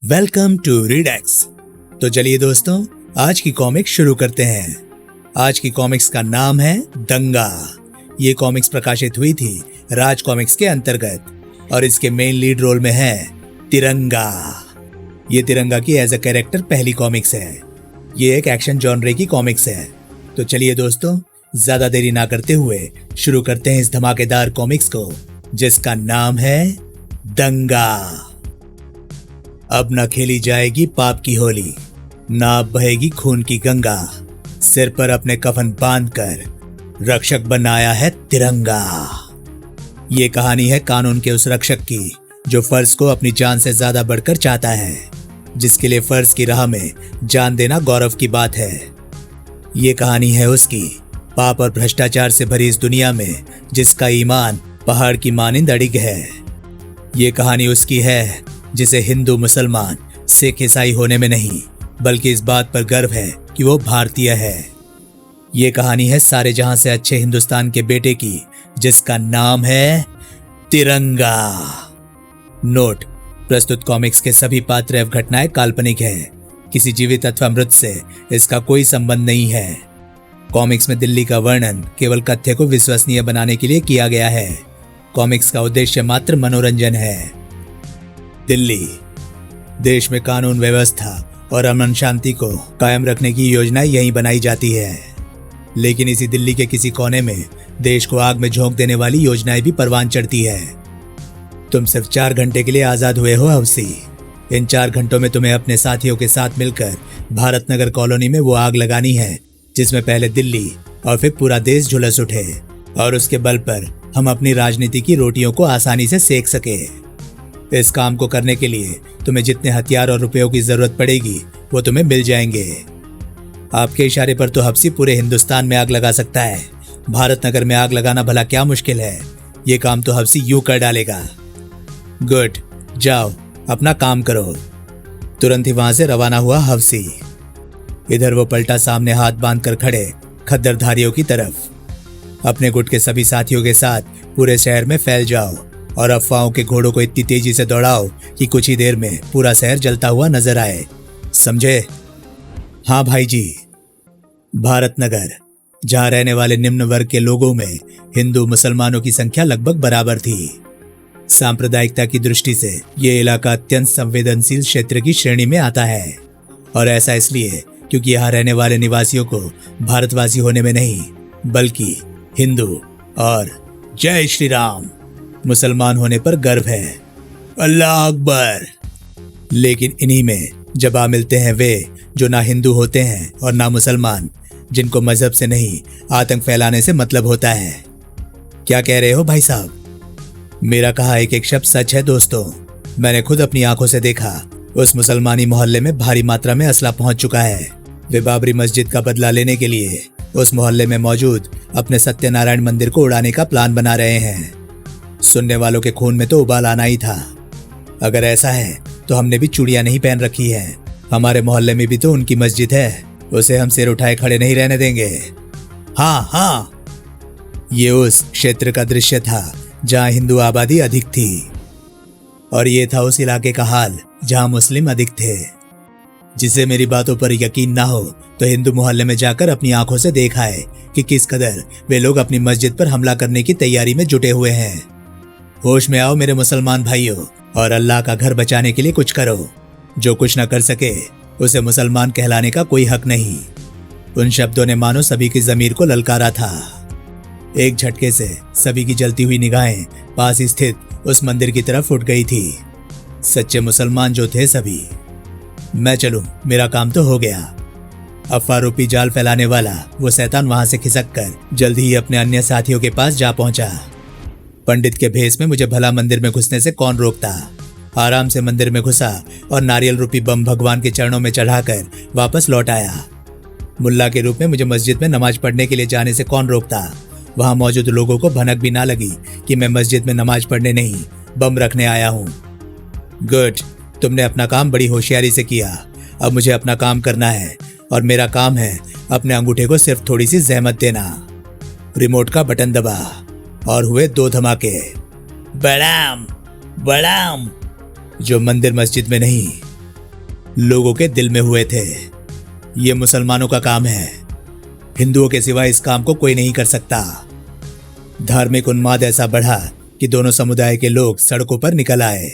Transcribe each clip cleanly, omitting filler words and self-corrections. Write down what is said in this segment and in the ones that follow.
Welcome to रीडेक्स। तो चलिए दोस्तों, आज की कॉमिक्स शुरू करते हैं। आज की कॉमिक्स का नाम है दंगा। ये कॉमिक्स प्रकाशित हुई थी राज कॉमिक्स के अंतर्गत और इसके मेन लीड रोल में है तिरंगा। ये तिरंगा की एज अ कैरेक्टर पहली कॉमिक्स है। ये एक एक्शन जॉनरे की कॉमिक्स है। तो चलिए दोस्तों, ज्यादा देरी ना करते हुए शुरू करते हैं इस धमाकेदार कॉमिक्स को, जिसका नाम है दंगा। अब न खेली जाएगी पाप की होली, ना अब बहेगी खून की गंगा। सिर पर अपने कफन बांधकर रक्षक बनाया है तिरंगा। ये कहानी है कानून के उस रक्षक की जो फर्ज को अपनी जान से ज्यादा बढ़कर चाहता है, जिसके लिए फर्ज की राह में जान देना गौरव की बात है। ये कहानी है उसकी, पाप और भ्रष्टाचार से भरी इस दुनिया में जिसका ईमान पहाड़ की मानिंद अडिग है। ये कहानी उसकी है जिसे हिंदू, मुसलमान, सिख, ईसाई होने में नहीं बल्कि इस बात पर गर्व है कि वो भारतीय है। ये कहानी है सारे जहां से अच्छे हिंदुस्तान के बेटे की, जिसका नाम है तिरंगा। नोट: प्रस्तुत कॉमिक्स के सभी पात्र एवं घटनाएं काल्पनिक हैं। किसी जीवित अथवा मृत से इसका कोई संबंध नहीं है। कॉमिक्स में दिल्ली का वर्णन केवल तथ्य को विश्वसनीय बनाने के लिए किया गया है। कॉमिक्स का उद्देश्य मात्र मनोरंजन है। दिल्ली देश में कानून व्यवस्था और अमन शांति को कायम रखने की योजना यहीं बनाई जाती है, लेकिन इसी दिल्ली के किसी कोने में देश को आग में झोंक देने वाली योजनाएं भी परवान चढ़ती है। तुम सिर्फ 4 घंटे के लिए आजाद हुए हो हवसी। इन 4 घंटों में तुम्हें अपने साथियों के साथ मिलकर भारत नगर कॉलोनी में वो आग लगानी है जिसमें पहले दिल्ली और फिर पूरा देश झुलस उठे और उसके बल पर हम अपनी राजनीति की रोटियों को आसानी से सेक सके। इस काम को करने के लिए तुम्हें जितने हथियार और रुपयों की जरूरत पड़ेगी वो तुम्हें मिल जाएंगे। आपके इशारे पर तो हब्सी पूरे हिंदुस्तान में आग लगा सकता है। भारत नगर में आग लगाना भला क्या मुश्किल है। ये काम तो हब्सी यूं कर डालेगा। गुड, जाओ अपना काम करो। तुरंत ही वहां से रवाना हुआ हब्सी। इधर वो पलटा सामने हाथ बांधकर खड़े खद्दरधारियों की तरफ। अपने गुट के सभी साथियों के साथ पूरे शहर में फैल जाओ और अफवाहों के घोड़ों को इतनी तेजी से दौड़ाओ कि कुछ ही देर में पूरा शहर जलता हुआ नजर आए। समझे? हाँ भाई जी। भारत नगर, जहां रहने वाले निम्न वर्ग के लोगों में हिंदू मुसलमानों की संख्या लगभग बराबर थी। सांप्रदायिकता की दृष्टि से ये इलाका अत्यंत संवेदनशील क्षेत्र की श्रेणी में आता है, और ऐसा इसलिए क्योंकि यहाँ रहने वाले निवासियों को भारतवासी होने में नहीं बल्कि हिंदू और जय श्री राम मुसलमान होने पर गर्व है। अल्लाह अकबर। लेकिन इन्हीं में जब आ मिलते हैं वे जो ना हिंदू होते हैं और ना मुसलमान, जिनको मजहब से नहीं आतंक फैलाने से मतलब होता है। क्या कह रहे हो भाई साहब? मेरा कहा एक एक शब्द सच है दोस्तों। मैंने खुद अपनी आंखों से देखा। उस मुसलमानी मोहल्ले में भारी मात्रा में असला पहुंच चुका है। वे बाबरी मस्जिद का बदला लेने के लिए उस मोहल्ले में मौजूद अपने सत्यनारायण मंदिर को उड़ाने का प्लान बना रहे हैं। सुनने वालों के खून में तो उबाल आना ही था। अगर ऐसा है तो हमने भी चूड़ियां नहीं पहन रखी है। हमारे मोहल्ले में भी तो उनकी मस्जिद है, उसे हम सिर उठाए खड़े नहीं रहने देंगे। हाँ हाँ, ये उस क्षेत्र का दृश्य था जहां हिंदू आबादी अधिक थी, और ये था उस इलाके का हाल जहां मुस्लिम अधिक थे। जिसे मेरी बातों पर यकीन ना हो तो हिंदू मोहल्ले में जाकर अपनी आंखों से देखा है कि किस कदर वे लोग अपनी मस्जिद पर हमला करने की तैयारी में जुटे हुए हैं। होश में आओ मेरे मुसलमान भाइयों, और अल्लाह का घर बचाने के लिए कुछ करो। जो कुछ न कर सके उसे मुसलमान कहलाने का कोई हक नहीं। उन शब्दों ने मानो सभी की जमीर को ललकारा था। एक झटके से सभी की जलती हुई निगाहें पास स्थित उस मंदिर की तरफ उठ गई थी। सच्चे मुसलमान जो थे सभी। मैं चलूं, मेरा काम तो हो गया। अफवाह रूपी जाल फैलाने वाला वो शैतान वहां से खिसक कर जल्द ही अपने अन्य साथियों के पास जा पहुंचा। पंडित के भेष में मुझे भला मंदिर में घुसने से कौन रोकता। आराम से मंदिर में घुसा और नारियल रूपी बम भगवान के चरणों में चढ़ाकर वापस लौट आया। मुल्ला के रूप में मुझे मस्जिद में नमाज पढ़ने के लिए जाने से कौन रोकता। वहां मौजूद लोगों को भनक भी ना लगी कि मैं मस्जिद में नमाज पढ़ने नहीं बम रखने आया हूं। गुड, तुमने अपना काम बड़ी होशियारी से किया। अब मुझे अपना काम करना है, और मेरा काम है अपने अंगूठे को सिर्फ थोड़ी सी जहमत देना। रिमोट का बटन दबा और हुए 2 धमाके। बड़ाम बड़ाम। जो मंदिर मस्जिद में नहीं लोगों के दिल में हुए थे। ये मुसलमानों का काम है, हिंदुओं के सिवा इस काम को कोई नहीं कर सकता। धार्मिक उन्माद ऐसा बढ़ा कि दोनों समुदाय के लोग सड़कों पर निकल आए।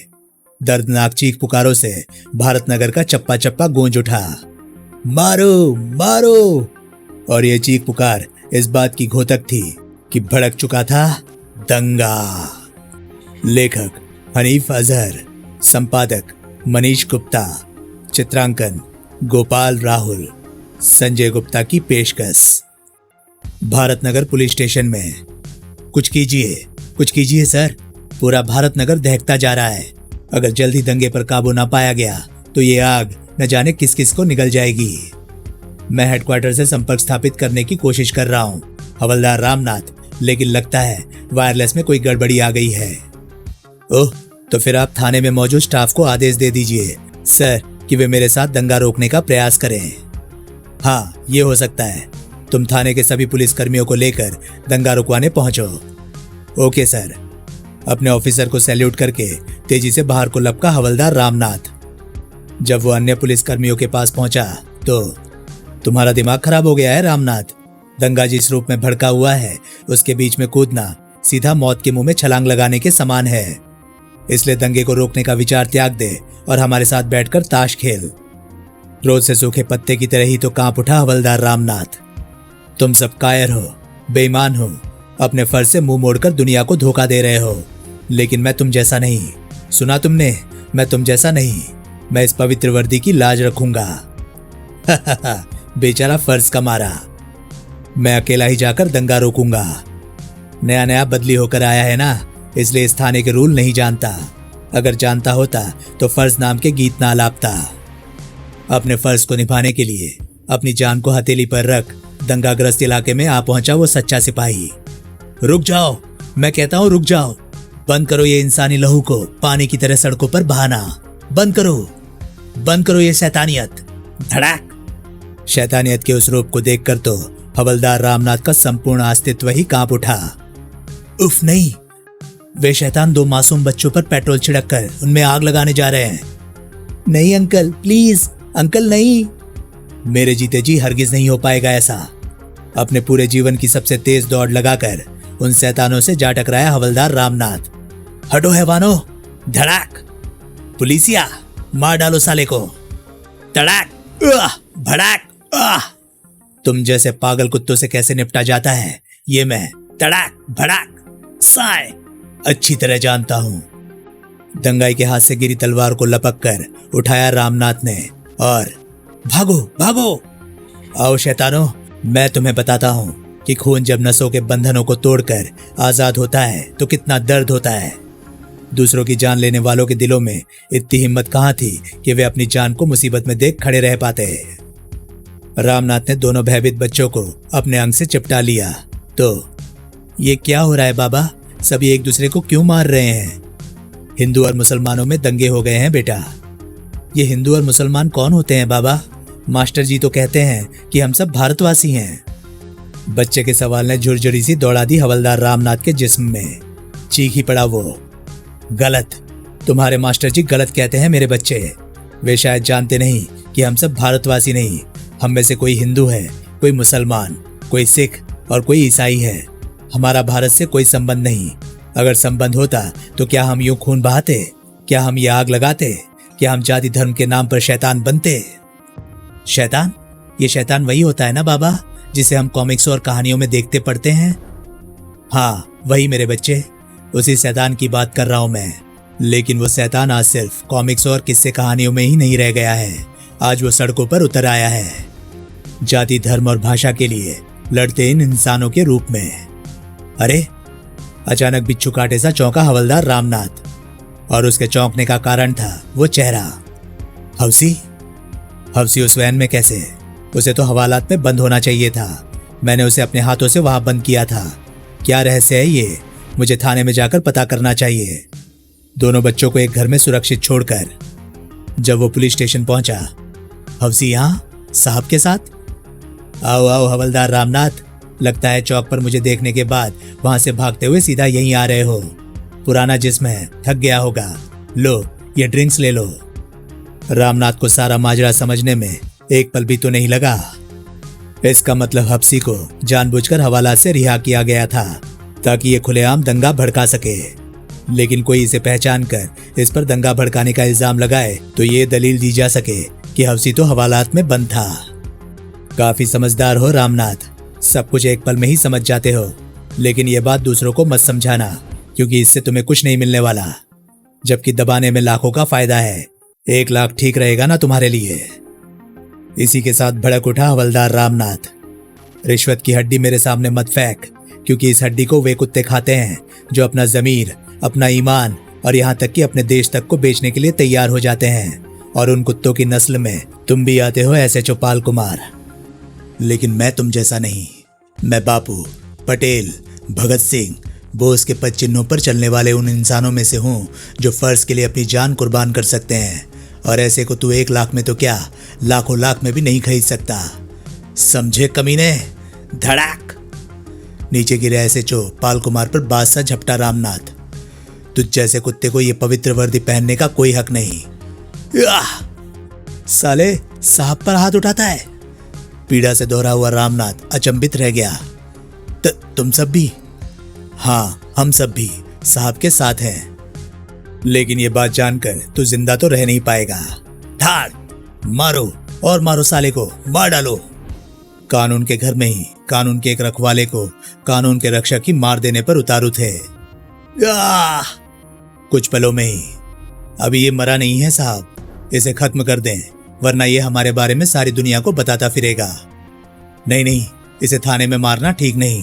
दर्दनाक चीख पुकारों से भारत नगर का चप्पा चप्पा गूंज उठा, मारो मारो। और ये चीख पुकार इस बात की घोतक थी कि भड़क चुका था दंगा। लेखक हनीफ अजहर, संपादक मनीष गुप्ता, चित्रांकन गोपाल राहुल, संजय गुप्ता की पेशकश। भारत नगर पुलिस स्टेशन में। कुछ कीजिए सर, पूरा भारत नगर दहकता जा रहा है। अगर जल्दी दंगे पर काबू ना पाया गया तो ये आग न जाने किस किस को निगल जाएगी। मैं हेडक्वार्टर से संपर्क स्थापित करने की कोशिश कर रहा हूँ हवलदार रामनाथ, लेकिन लगता है वायरलेस में कोई गड़बड़ी आ गई है। ओह, तो फिर आप थाने में मौजूद स्टाफ को आदेश दे दीजिए सर कि वे मेरे साथ दंगा रोकने का प्रयास करें। हाँ, ये हो सकता है। तुम थाने के सभी पुलिस कर्मियों को लेकर दंगा रुकवाने पहुंचो। Okay sir. अपने ऑफिसर को सैल्यूट करके तेजी से बाहर को लपका हवलदार रामनाथ। जब वो अन्य पुलिस कर्मियों के पास पहुंचा तो, तुम्हारा दिमाग खराब हो गया है रामनाथ। दंगा जिस रूप में भड़का हुआ है उसके बीच में कूदना सीधा मौत के मुंह में छलांग लगाने के समान है। इसलिए दंगे को रोकने का विचार त्याग दे और हमारे साथ बैठकर ताश खेल। रोज से सूखे पत्ते की तरह ही तो कांप उठा हवलदार रामनाथ। तुम सब कायर हो, बेईमान हो, अपने फर्ज से मुंह मोड़कर दुनिया को धोखा दे रहे हो। लेकिन मैं तुम जैसा नहीं। सुना तुमने, मैं तुम जैसा नहीं। मैं इस पवित्र वर्दी की लाज रखूंगा। बेचारा फर्ज का मारा। मैं अकेला ही जाकर दंगा रोकूंगा। नया नया बदली होकर आया है ना, इसलिए इस थाने के रूल नहीं जानता। अगर जानता होता तो फर्ज नाम के गीत ना लापता। अपने फर्ज को निभाने के लिए अपनी जान को हथेली पर रख दंगाग्रस्त इलाके में आ पहुंचा वो सच्चा सिपाही। रुक जाओ, मैं कहता हूं रुक जाओ। बंद करो ये इंसानी लहू को पानी की तरह सड़कों पर बहाना। बंद करो ये शैतानियत। धड़ाक। शैतानियत के उस रूप को देखकर तो हवलदार रामनाथ का संपूर्ण अस्तित्व ही कांप उठा। उफ नहीं, वे शैतान दो मासूम बच्चों पर पेट्रोल छिड़ककर उनमें आग लगाने जा रहे हैं। नहीं अंकल, प्लीज अंकल, नहीं। मेरे जीते जी हरगिज नहीं हो पाएगा ऐसा। अपने पूरे जीवन की सबसे तेज दौड़ लगाकर उन शैतानों से जा टकराया हवलदार रामनाथ। हटो हैवानो। धड़ाक। पुलिसिया, मार डालो साले को। तड़ाक। भड़ाक। तुम जैसे पागल कुत्तों से कैसे निपटा जाता है ये मैं तड़ाक भड़ाक साए अच्छी तरह जानता हूं। दंगाई के हाथ से गिरी तलवार को लपक कर उठाया रामनाथ ने और भागो। आओ शैतानो, मैं तुम्हें बताता हूं कि खून जब नसों के बंधनों को तोड़कर आजाद होता है तो कितना दर्द होता है। दूसरों की जान लेने वालों के दिलों में इतनी हिम्मत कहां थी कि वे अपनी जान को मुसीबत में देख खड़े रह पाते। रामनाथ ने दोनों भयभीत बच्चों को अपने अंग से चिपटा लिया। तो ये क्या हो रहा है बाबा? सभी एक दूसरे को क्यों मार रहे हैं? हिंदू और मुसलमानों में दंगे हो गए हैं बेटा। ये हिंदू और मुसलमान कौन होते हैं बाबा? मास्टर जी तो कहते हैं कि हम सब भारतवासी हैं। बच्चे के सवाल ने झुरझुरी सी दौड़ा दी हवलदार रामनाथ के जिस्म में। चीख ही पड़ा वो। गलत, तुम्हारे मास्टर जी गलत कहते हैं मेरे बच्चे। वे शायद जानते नहीं कि हम सब भारतवासी नहीं, हम में से कोई हिंदू है, कोई मुसलमान, कोई सिख और कोई ईसाई है। हमारा भारत से कोई संबंध नहीं। अगर संबंध होता तो क्या हम यूं खून बहाते? क्या हम ये आग लगाते? क्या हम जाति धर्म के नाम पर शैतान बनते? शैतान? ये शैतान वही होता है ना बाबा जिसे हम कॉमिक्स और कहानियों में देखते पढ़ते हैं? हाँ, वही मेरे बच्चे, उसी शैतान की बात कर रहा हूं मैं। लेकिन वो शैतान आज सिर्फ कॉमिक्स और किस्से कहानियों में ही नहीं रह गया है। आज वो सड़कों पर उतर आया है, जाति धर्म और भाषा के लिए लड़ते इन इंसानों के रूप में। अरे, अचानक बिच्छू काटे सा चौंका हवलदार रामनाथ। और उसके चौंकने का कारण था वो चेहरा। हवसी उस वैन में कैसे? उसे तो हवालात में बंद होना चाहिए था। मैंने उसे अपने हाथों से वहां बंद किया था। क्या रहस्य है ये? मुझे थाने में जाकर पता करना चाहिए। दोनों बच्चों को एक घर में सुरक्षित छोड़कर जब वो पुलिस स्टेशन पहुंचा, हवसी यहाँ साहब के साथ? आओ हवलदार रामनाथ, लगता है चौक पर मुझे देखने के बाद वहां से भागते हुए सीधा यहीं आ रहे हो। पुराना जिस्म है, थक गया होगा। लो, ये ड्रिंक्स ले लो। रामनाथ को सारा माजरा समझने में एक पल भी तो नहीं लगा। इसका मतलब हफ्सी को जानबूझकर हवालात से रिहा किया गया था ताकि ये खुलेआम दंगा भड़का सके। लेकिन कोई इसे पहचान कर इस पर दंगा भड़काने का इल्जाम लगाए तो ये दलील दी जा सके कि हफ्सी तो हवालात में बंद था। काफी समझदार हो रामनाथ, सब कुछ एक पल में ही समझ जाते हो। लेकिन ये बात दूसरों को मत समझाना, क्योंकि इससे तुम्हें कुछ नहीं मिलने वाला, जबकि दबाने में लाखों का फायदा है। 1 लाख ठीक रहेगा ना तुम्हारे लिए? इसी के साथ भड़क उठा हवलदार रामनाथ। रिश्वत की हड्डी मेरे सामने मत फेंक, क्योंकि इस हड्डी को वे कुत्ते खाते हैं जो अपना जमीर, अपना ईमान और यहाँ तक कि अपने देश तक को बेचने के लिए तैयार हो जाते हैं। और उन कुत्तों की नस्ल में तुम भी आते हो, ऐसे चौपाल कुमार। लेकिन मैं तुम जैसा नहीं। मैं बापू, पटेल, भगत सिंह, बोस के पद चिन्हों पर चलने वाले उन इंसानों में से हूँ जो फर्ज के लिए अपनी जान कुर्बान कर सकते हैं। और ऐसे को तू 1 लाख में तो क्या, लाखों लाख में भी नहीं खरीद सकता। समझे कमीने? धड़ाक नीचे गिरे ऐसे चो पाल कुमार पर बादशाह झपटा रामनाथ। तुझ जैसे कुत्ते को ये पवित्र वर्दी पहनने का कोई हक नहीं। साले साहब पर हाथ उठाता है। पीड़ा से दोहरा हुआ रामनाथ अचंभित रह गया। तुम सब भी? हाँ, हम सब भी साहब के साथ हैं। लेकिन ये बात जानकर तू जिंदा तो रह नहीं पाएगा। धाड़ मारो और मारो, साले को मार डालो। कानून के घर में ही कानून के एक रखवाले को कानून के रक्षक ही मार देने पर उतारू थे। कुछ पलों में ही। अभी ये मरा नहीं है साहब, इसे खत्म कर दें, वरना ये हमारे बारे में सारी दुनिया को बताता फिरेगा। नहीं, इसे थाने में मारना ठीक नहीं।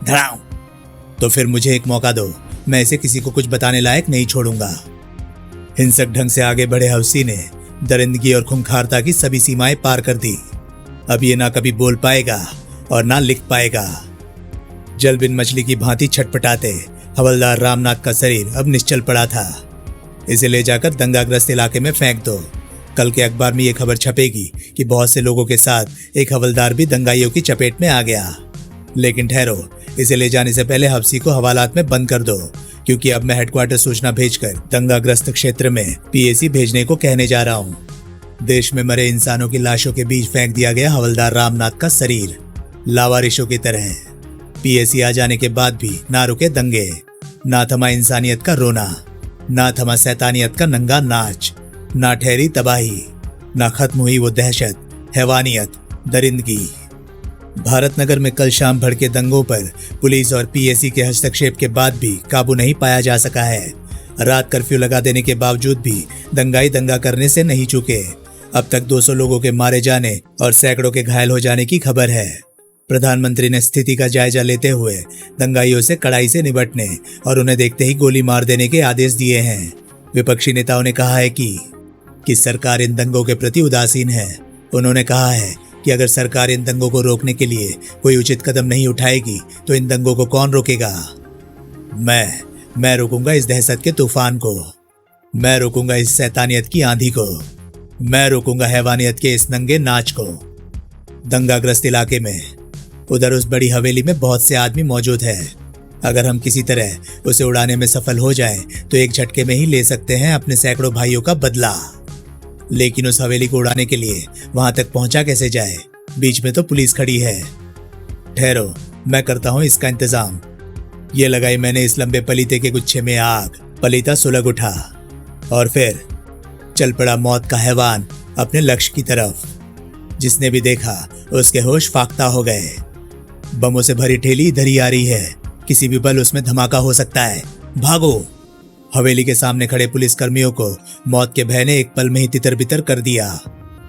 धड़ाऊं तो फिर मुझे एक मौका दो, मैं इसे किसी को कुछ बताने लायक नहीं छोड़ूंगा। हिंसक ढंग से आगे बढ़े हफ्सी ने दरिंदगी और खूंखारता की सभी सीमाएं पार कर दी। अब ये ना कभी बोल पाएगा और ना लिख पाएगा। जल बिन मछली की भांति छटपटाते हवलदार रामनाथ का शरीर अब निश्चल पड़ा था। इसे ले जाकर दंगाग्रस्त इलाके में फेंक दो। कल के अखबार में ये खबर छपेगी कि बहुत से लोगों के साथ एक हवलदार भी दंगाइयों की चपेट में आ गया। लेकिन ठहरो, इसे ले जाने से पहले हफ्सी को हवालात में बंद कर दो, क्योंकि अब मैं हेडक्वार्टर सूचना भेजकर दंगाग्रस्त क्षेत्र में पीएसी भेजने को कहने जा रहा हूँ। देश में मरे इंसानों की लाशों के बीच फेंक दिया गया हवलदार रामनाथ का शरीर लावारिशों की तरह। पीएसी आ जाने के बाद भी ना रुके दंगे, ना थमा इंसानियत का रोना, ना थमा शैतानियत का नंगा नाच, ना ठहरी तबाही, ना खत्म हुई वो दहशत, हैवानियत, दरिंदगी। भारत नगर में कल शाम भड़के दंगों पर पुलिस और पीएसी के हस्तक्षेप के बाद भी काबू नहीं पाया जा सका है। रात कर्फ्यू लगा देने के बावजूद भी दंगाई दंगा करने से नहीं चूके। अब तक 200 लोगों के मारे जाने और सैकड़ों के घायल हो जाने की खबर है। प्रधानमंत्री ने स्थिति का जायजा लेते हुए दंगाइयों से कड़ाई से निपटने और उन्हें देखते ही गोली मार देने के आदेश दिए हैं। विपक्षी नेताओं ने कहा है कि सरकार इन दंगों के प्रति उदासीन है। उन्होंने कहा है कि अगर सरकार इन दंगों को रोकने के लिए कोई उचित कदम नहीं उठाएगी तो इन दंगों को कौन रोकेगा? मैं रोकूंगा इस दहशत के तूफान को, मैं रोकूंगा इस शैतानियत की आंधी को, मैं रोकूंगा हैवानियत के इस नंगे नाच को। दंगाग्रस्त इलाके में उधर उस बड़ी हवेली में बहुत से आदमी मौजूद है। अगर हम किसी तरह उसे उड़ाने में सफल हो जाएं तो एक झटके में ही ले सकते हैं अपने सैकड़ों भाइयों का बदला। लेकिन उस हवेली को उड़ाने के लिए वहां तक पहुंचा कैसे जाए? बीच में तो पुलिस खड़ी है। ठहरो, मैं करता हूं इसका इंतजाम। ये लगाई मैंने इस लंबे पलीते के गुच्छे में आग। पलीता सुलग उठा और फिर चल पड़ा मौत का हैवान अपने लक्ष्य की तरफ। जिसने भी देखा उसके होश फाख्ता हो गए। बमों से भरी ठेली इधर ही आ रही है, किसी भी पल उसमें धमाका हो सकता है, भागो। हवेली के सामने खड़े पुलिसकर्मियों को मौत के भय ने एक पल में ही तितर बितर कर दिया।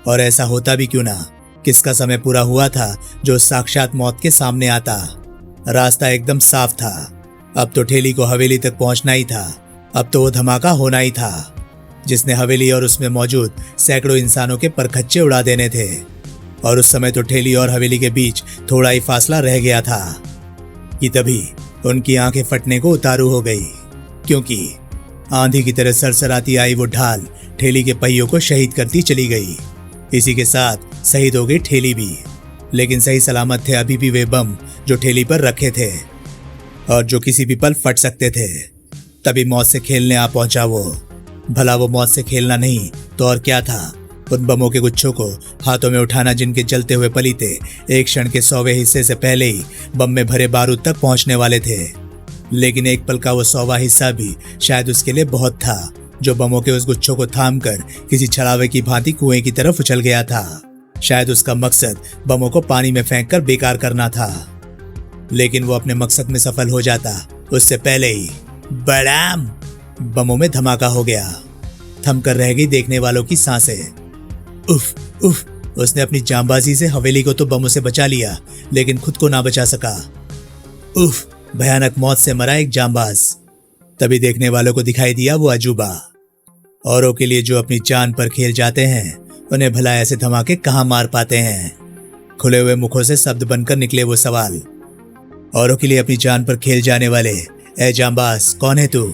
और ऐसा होता भी क्यों ना, किसका समय पूरा हुआ था जो साक्षात मौत के सामने आता। रास्ता एकदम साफ था। अब तो ठेली को हवेली तक पहुंचना ही था। अब तो वो धमाका होना ही था जिसने हवेली और उसमें मौजूद सैकड़ों इंसानों के परखच्चे उड़ा देने थे। और उस समय तो ठेली और हवेली के बीच थोड़ा ही फासला रह गया था कि तभी उनकी आंखें फटने को उतारू हो गई, क्योंकि आंधी की तरह सरसराती आई वो ढाल ठेली के पहियों को शहीद करती चली गई। इसी के साथ शहीद हो गई ठेली भी। लेकिन सही सलामत थे अभी भी वे बम जो ठेली पर रखे थे और जो किसी भी पल फट सकते थे। तभी मौत से खेलने आ पहुंचा वो। भला वो मौत से खेलना नहीं तो और क्या था। उन बमों के गुच्छों को हाथों में उठाना जिनके जलते हुए पलीते एक क्षण के 100वें हिस्से से पहले ही बम में भरे बारूद तक पहुंचने वाले थे। लेकिन एक पल का वो 100वां हिस्सा भी शायद उसके लिए बहुत था, जो बमों के उस गुच्छों को थाम कर किसी छलावे की भांति कुएं की तरफ उछल गया था। शायद उसका मकसद बमों को पानी में फेंक कर बेकार करना था, लेकिन वो अपने मकसद में सफल हो जाता उससे पहले ही बड़ाम बमों में धमाका हो गया। थम कर रह गई देखने वालों की सांसें। उफ उफ, उसने अपनी जांबाजी से हवेली को तो बमों से बचा लिया, लेकिन खुद को ना बचा सका। उफ, भयानक मौत से मरा एक जांबाज। तभी देखने वालों को दिखाई दिया वो अजूबा। औरों के लिए जो अपनी जान पर खेल जाते हैं, उन्हें भला ऐसे धमाके कहाँ मार पाते हैं। खुले हुए मुखों से शब्द बनकर निकले वो सवाल। औरों के लिए अपनी जान पर खेल जाने वाले ए जांबाज, कौन है तू?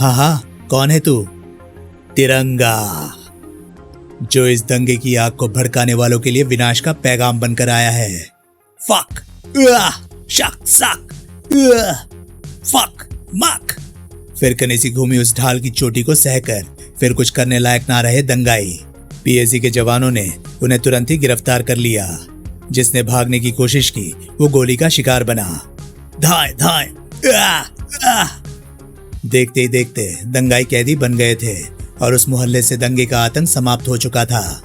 हाँ, कौन है तू? तिरंगा, जो इस दंगे की आग को भड़काने वालों के लिए विनाश का पैगाम बनकर आया है। फक, शक, सक, फक, मक। फिर कनेसी घूमी उस ढाल की चोटी को सहकर फिर कुछ करने लायक ना रहे दंगाई। पीएसी के जवानों ने उन्हें तुरंत ही गिरफ्तार कर लिया। जिसने भागने की कोशिश की वो गोली का शिकार बना। धाय धाय, देखते ही देखते दंगाई कैदी बन गए थे और उस मोहल्ले से दंगे का आतंक समाप्त हो चुका था।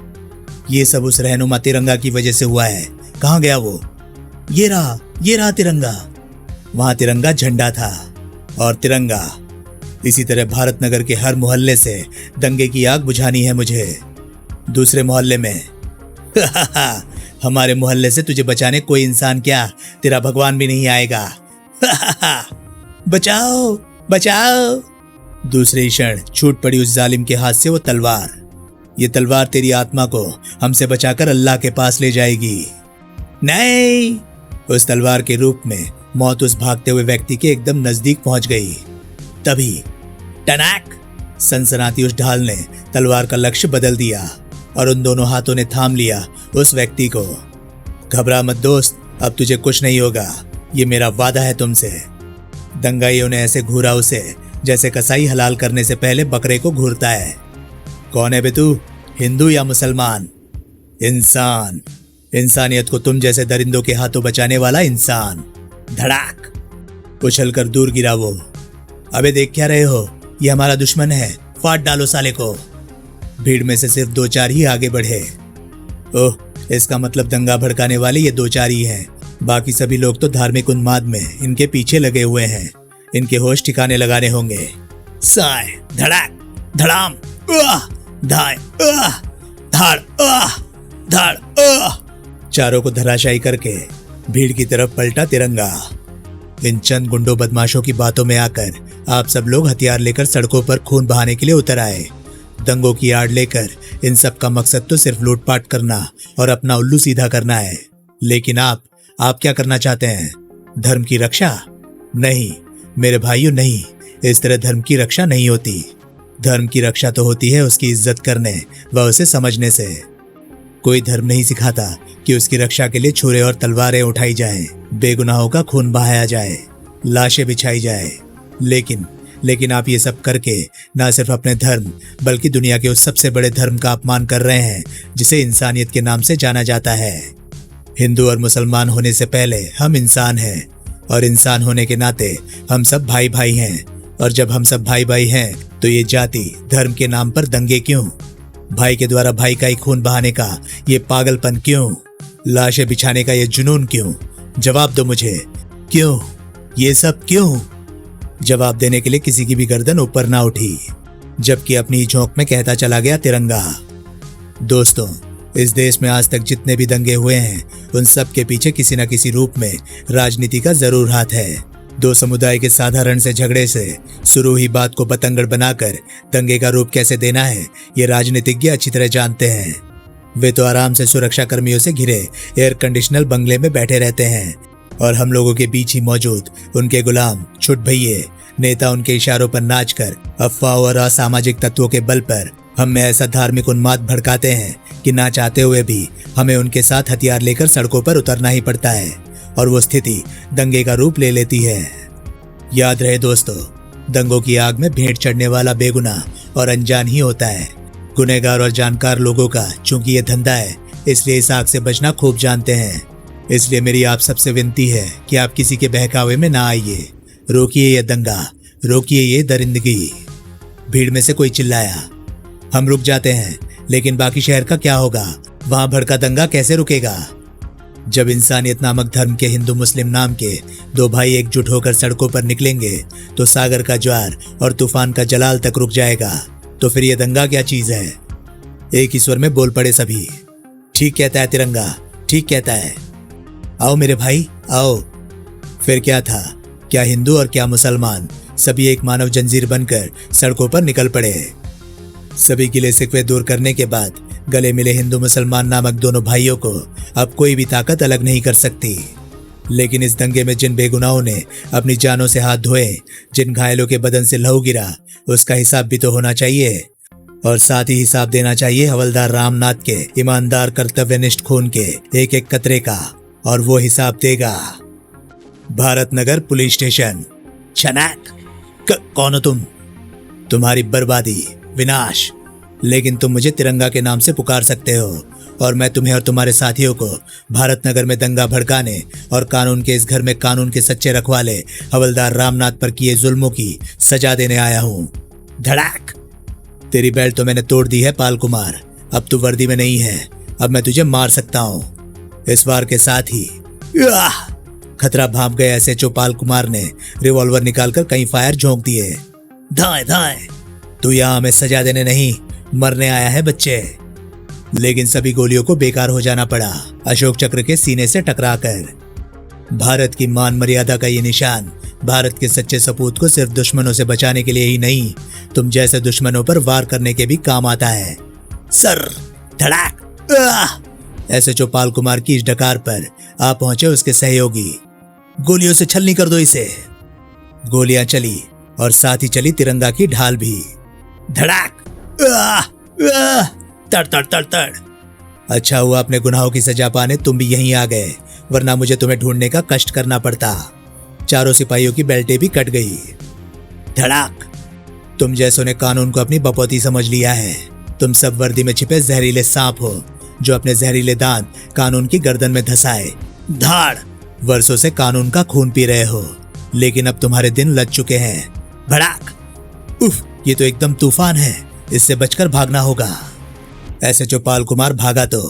ये सब उस रहनुमा तिरंगा की वजह से हुआ है। कहाँ गया वो? ये रहा तिरंगा। वहां तिरंगा झंडा था और तिरंगा। इसी तरह भारत नगर के हर मोहल्ले से दंगे की आग बुझानी है मुझे। दूसरे मोहल्ले में हमारे मोहल्ले से तुझे बचाने कोई इंसान क्या, तेरा भगवान भी नहीं आएगा। बचाओ बचाओ। दूसरे क्षण छूट पड़ी उस जालिम के हाथ से वो तलवार। ये तलवार तेरी आत्मा को हमसे बचाकर अल्लाह के पास ले जाएगी। नहीं। उस तलवार के रूप में मौत उस भागते हुए व्यक्ति के एकदम नजदीक पहुंच गई। तभी टनाक, सनसनाती उस ढाल ने तलवार का लक्ष्य बदल दिया और उन दोनों हाथों ने थाम लिया उस व्यक्ति को। घबरा मत दोस्त, अब तुझे कुछ नहीं होगा, ये मेरा वादा है तुमसे। दंगाइयों ने ऐसे घूरा उसे जैसे कसाई हलाल करने से पहले बकरे को घूरता है। कौन है बे तू, हिंदू या मुसलमान? इंसान, इंसानियत को तुम जैसे दरिंदों के हाथों बचाने वाला इंसान। धड़ाक, उछलकर दूर गिरा वो। अबे देख क्या रहे हो, ये हमारा दुश्मन है, फाड़ डालो साले को। भीड़ में से सिर्फ 2-4 ही आगे बढ़े। ओह, इसका मतलब दंगा भड़काने वाले ये 2-4 ही हैं। बाकी सभी लोग तो धार्मिक उन्माद में इनके पीछे लगे हुए हैं। इनके होश ठिकाने लगाने होंगे। साय, धड़ाक, धड़ाम, धाय, धाड़, धाड़। चारों को धराशायी करके भीड़ की तरफ पलटा तिरंगा। इन चंद गुंडों बदमाशों की बातों में आकर आप सब लोग हथियार लेकर सड़कों पर खून बहाने के लिए उतर आए। दंगों की आड़ लेकर इन सब का मकसद तो सिर्फ लूटपाट करना और अपना उल्लू सीधा करना है। लेकिन आप क्या करना चाहते हैं? धर्म की रक्षा? नहीं मेरे भाइयों, नहीं। इस तरह धर्म की रक्षा नहीं होती। धर्म की रक्षा तो होती है उसकी इज्जत करने व उसे समझने से। कोई धर्म नहीं सिखाता कि उसकी रक्षा के लिए छुरे और तलवारें उठाई जाएं, बेगुनाहों का खून बहाया जाए, लाशें बिछाई जाए। लेकिन आप ये सब करके ना सिर्फ अपने धर्म बल्कि दुनिया के उस सबसे बड़े धर्म का अपमान कर रहे हैं जिसे इंसानियत के नाम से जाना जाता है। हिंदू और मुसलमान होने से पहले हम इंसान हैं और इंसान होने के नाते हम सब भाई भाई हैं। और जब हम सब भाई भाई हैं तो ये जाति धर्म के नाम पर दंगे क्यों? भाई के द्वारा भाई का ही खून बहाने का ये पागलपन क्यों? लाशें बिछाने का ये जुनून क्यों? जवाब दो मुझे, क्यों? ये सब क्यों? जवाब देने के लिए किसी की भी गर्दन ऊपर ना उठी, जबकि अपनी झोंक में कहता चला गया तिरंगा। दोस्तों, इस देश में आज तक जितने भी दंगे हुए हैं उन सब के पीछे किसी न किसी रूप में राजनीति का जरूर हाथ है। दो समुदाय के साधारण से झगड़े से शुरू हुई बात को बतंगड़ बनाकर दंगे का रूप कैसे देना है ये राजनीतिज्ञ अच्छी तरह जानते हैं। वे तो आराम से सुरक्षा कर्मियों से घिरे एयर कंडीशनर बंगले में बैठे रहते हैं और हम लोगों के बीच ही मौजूद उनके गुलाम छुट भैये नेता उनके इशारों पर नाचकर अफवाह और असामाजिक तत्वों के बल पर हम में ऐसा धार्मिक उन्माद भड़काते हैं कि ना चाहते हुए भी हमें उनके साथ हथियार लेकर सड़कों पर उतरना ही पड़ता है और वो स्थिति दंगे का रूप ले लेती है। याद रहे दोस्तों, दंगों की आग में भेंट चढ़ने वाला बेगुनाह और अनजान ही होता है। गुनहगार और जानकार लोगों का चूंकि ये धंधा है, इसलिए इस आग से बचना खूब जानते हैं। इसलिए मेरी आप सबसे विनती है कि आप किसी के बहकावे में ना आइए। रोकिए ये दंगा, रोकिए ये दरिंदगी। भीड़ में से कोई चिल्लाया, हम रुक जाते हैं, लेकिन बाकी शहर का क्या होगा? वहां भड़का दंगा कैसे रुकेगा? जब इंसानियत नामक धर्म के हिंदू मुस्लिम नाम के दो भाई एकजुट होकर सड़कों पर निकलेंगे तो सागर का ज्वार और तूफान का जलाल तक रुक जाएगा। तो फिर ये दंगा क्या चीज है? एक ही स्वर में बोल पड़े सभी। ठीक कहता है तिरंगा, ठीक कहता है। आओ मेरे भाई आओ। फिर क्या था, क्या हिंदू और क्या मुसलमान, सभी एक मानव जंजीर बनकर सड़कों पर निकल पड़े। सभी गिले शिकवे दूर करने के बाद गले मिले हिंदू मुसलमान नामक दोनों भाइयों को अब कोई भी ताकत अलग नहीं कर सकती। लेकिन इस दंगे में जिन बेगुनाहों ने अपनी जानों से हाथ धोए, जिन घायलों के बदन से लहू गिरा, उसका हिसाब भी तो होना चाहिए। और साथ ही हिसाब देना चाहिए हवलदार रामनाथ के ईमानदार कर्तव्यनिष्ठ खून के एक एक कतरे का। और वो हिसाब देगा भारत नगर पुलिस स्टेशन। छनाक, कौन हो तुम? तुम्हारी बर्बादी, विनाश। लेकिन तुम मुझे तिरंगा के नाम से पुकार सकते हो, और मैं तुम्हें और तुम्हारे साथियों को भारत नगर में दंगा भड़काने और कानून के इस घर में कानून के सच्चे रखवाले हवलदार रामनाथ पर किए जुल्मों की सजा देने आया हूँ। धड़ाक। तेरी बेल्ट तो मैंने तोड़ दी है पाल कुमार, अब तू वर्दी में नहीं है, अब मैं तुझे मार सकता हूँ। इस वार के साथ ही खतरा भांप गए एसएचओ पाल कुमार ने रिवॉल्वर निकालकर कई फायर झोंक दिए। धाए धाए, तू यहाँ हमें सजा देने नहीं, मरने आया है बच्चे। लेकिन सभी गोलियों को बेकार हो जाना पड़ा अशोक चक्र के सीने से टकराकर। भारत की मान मर्यादा का ये निशान भारत के सच्चे सपूत को सिर्फ दुश्मनों से बचाने के लिए ही नहीं, तुम जैसे दुश्मनों पर वार करने के भी काम आता है। सर धड़ाक। एसएचओ पाल कुमार की इस डकार पर आ पहुंचे उसके सहयोगी। गोलियों से छलनी कर दो इसे। गोलियां चली और साथ ही चली तिरंगा की ढाल भी। धड़ाक। तड़ तड़ तड़ तड़। अच्छा हुआ अपने गुनाहों की सजा पाने तुम भी यहीं आ गए, वरना मुझे तुम्हें ढूंढने का कष्ट करना पड़ता। चारों सिपाहियों की बेल्टें भी कट गई। धड़ाक। तुम जैसों ने कानून को अपनी बपौती समझ लिया है। तुम सब वर्दी में छिपे जहरीले सांप हो जो अपने जहरीले दांत कानून की गर्दन में धसाए। धाड़। वर्षों से कानून का खून पी रहे हो, लेकिन अब तुम्हारे दिन लग चुके हैं। भड़ाक। उफ, ये तो एकदम तूफान है, इससे बचकर भागना होगा। एसएचओ पाल कुमार भागा तो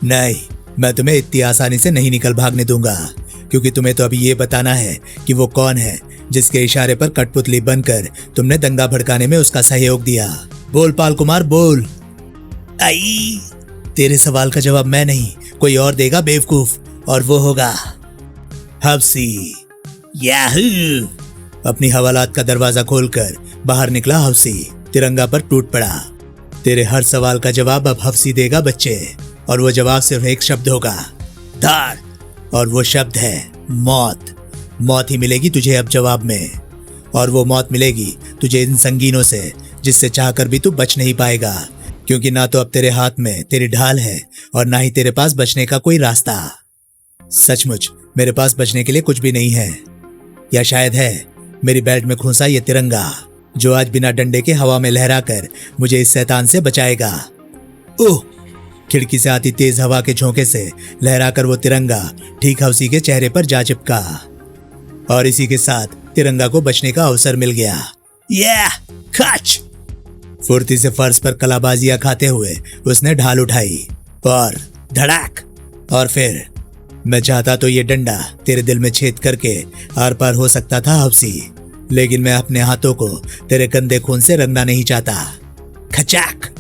नहीं, मैं तुम्हें इतनी आसानी से नहीं निकल भागने दूंगा, क्योंकि तुम्हें तो अभी ये बताना है कि वो कौन है जिसके इशारे पर कठपुतली बनकर तुमने दंगा भड़काने में उसका सहयोग दिया। बोल पाल कुमार बोल। आई, तेरे सवाल का जवाब मैं नहीं कोई और देगा बेवकूफ, और वो होगा हफ्सी। याहू। अपनी हवालात का दरवाजा खोलकर बाहर निकला हफ्सी, तिरंगा पर टूट पड़ा। तेरे हर सवाल का जवाब अब हफ्सी देगा बच्चे, और वो जवाब सिर्फ एक शब्द होगा, धाड़। और वो शब्द है मौत। मौत ही मिलेगी तुझे अब जवाब में, और वो मौत मिलेगी तुझे इन संगीनों से जिससे चाहकर भी तू बच नहीं पाएगा, क्योंकि ना तो अब तेरे हाथ में तेरी ढाल है और ना ही तेरे पास बचने का कोई रास्ता। सचमुच मेरे पास बचने के लिए कुछ भी नहीं है, या शायद है मेरी बेल्ट में खुंसा ये तिरंगा, जो आज बिना डंडे के हवा में लहराकर मुझे इस शैतान से बचाएगा। ओह! खिड़की से आती तेज हवा के झोंके से लहराकर वो तिरंगा ठीक हफ्सी के चेहरे पर जा चिपका, और इसी के साथ तिरंगा को बचने का अवसर मिल गया। खच! फुर्ती से फर्श पर कलाबाजियां खाते हुए उसने ढाल उठाई और धड़ाक। और फिर मैं चाहता तो ये डंडा तेरे दिल में छेद करके आर पार हो सकता था हफ्सी, लेकिन मैं अपने हाथों को तेरे गंदे खून से रंगना नहीं चाहता। खचाक।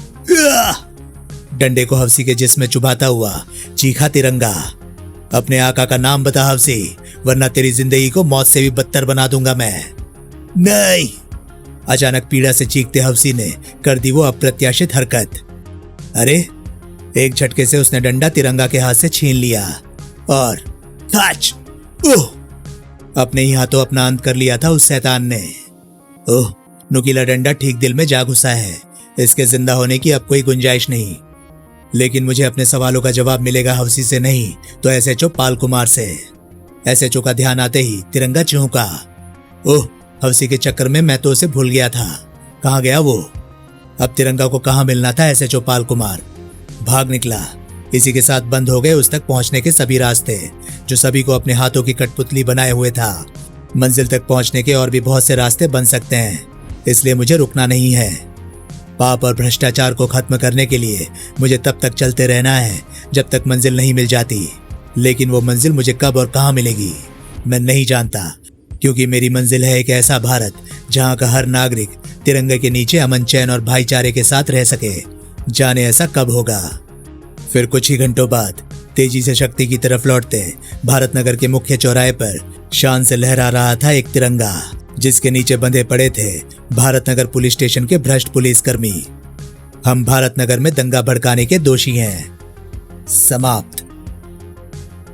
डंडे को हफ्सी के जिस्म में चुभाता हुआ चीखा तिरंगा, अपने आका का नाम बता हफ्सी, वरना तेरी जिंदगी को मौत से भी बदतर बना दूंगा मैं। नहीं! अचानक पीड़ा से चीखते हफ्सी ने कर दी वो अप्रत्याशित हरकत। अरे! एक झटके से उसने डंडा तिरंगा के हाथ से छीन लिया और खच! ओह! अपने ही हाथों अपना अंत कर लिया था उस शैतान ने। ओह! नुकीला डंडा ठीक दिल में जा घुसा है, इसके जिंदा होने की अब कोई गुंजाइश नहीं। लेकिन मुझे अपने सवालों का जवाब मिलेगा हफ्सी से नहीं तो एसएचओ पाल कुमार से। एसएचओ का ध्यान आते ही तिरंगा चौंका। ओह! हफ्सी के चक्कर में मैं तो उसे भूल गया था। कहाँ गया वो? अब तिरंगा को कहाँ मिलना था ऐसे चौपाल कुमार? भाग निकला। इसी के साथ बंद हो गए उस तक पहुंचने के सभी रास्ते, जो सभी को अपने हाथों की कठपुतली बनाए हुए था। मंजिल तक पहुंचने के और भी बहुत से रास्ते बन सकते हैं, इसलिए मुझे रुकना नहीं है। पाप और भ्रष्टाचार को खत्म करने के लिए मुझे तब तक चलते रहना है जब तक मंजिल नहीं मिल जाती। लेकिन वो मंजिल मुझे कब और कहाँ मिलेगी मैं नहीं जानता, क्योंकि मेरी मंजिल है एक ऐसा भारत जहाँ का हर नागरिक तिरंगे के नीचे अमन चैन और भाईचारे के साथ रह सके। जाने ऐसा कब होगा। फिर कुछ ही घंटों बाद तेजी से शक्ति की तरफ लौटते भारत नगर के मुख्य चौराहे पर शान से लहरा रहा था एक तिरंगा, जिसके नीचे बंधे पड़े थे भारत नगर पुलिस स्टेशन के भ्रष्ट पुलिसकर्मी। हम भारत नगर में दंगा भड़काने के दोषी हैं। समाप्त।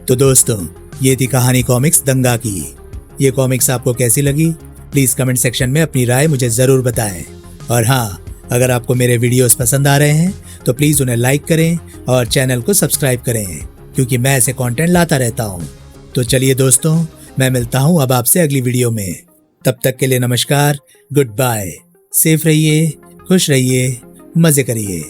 तो दोस्तों, ये थी कहानी कॉमिक्स दंगा की। ये कॉमिक्स आपको कैसी लगी प्लीज कमेंट सेक्शन में अपनी राय मुझे जरूर बताएं। और हाँ, अगर आपको मेरे वीडियोस पसंद आ रहे हैं तो प्लीज उन्हें लाइक करें और चैनल को सब्सक्राइब करें, क्योंकि मैं ऐसे कंटेंट लाता रहता हूं। तो चलिए दोस्तों, मैं मिलता हूं अब आपसे अगली वीडियो में। तब तक के लिए नमस्कार, गुड बाय। सेफ रहिए, खुश रहिए, मजे करिए।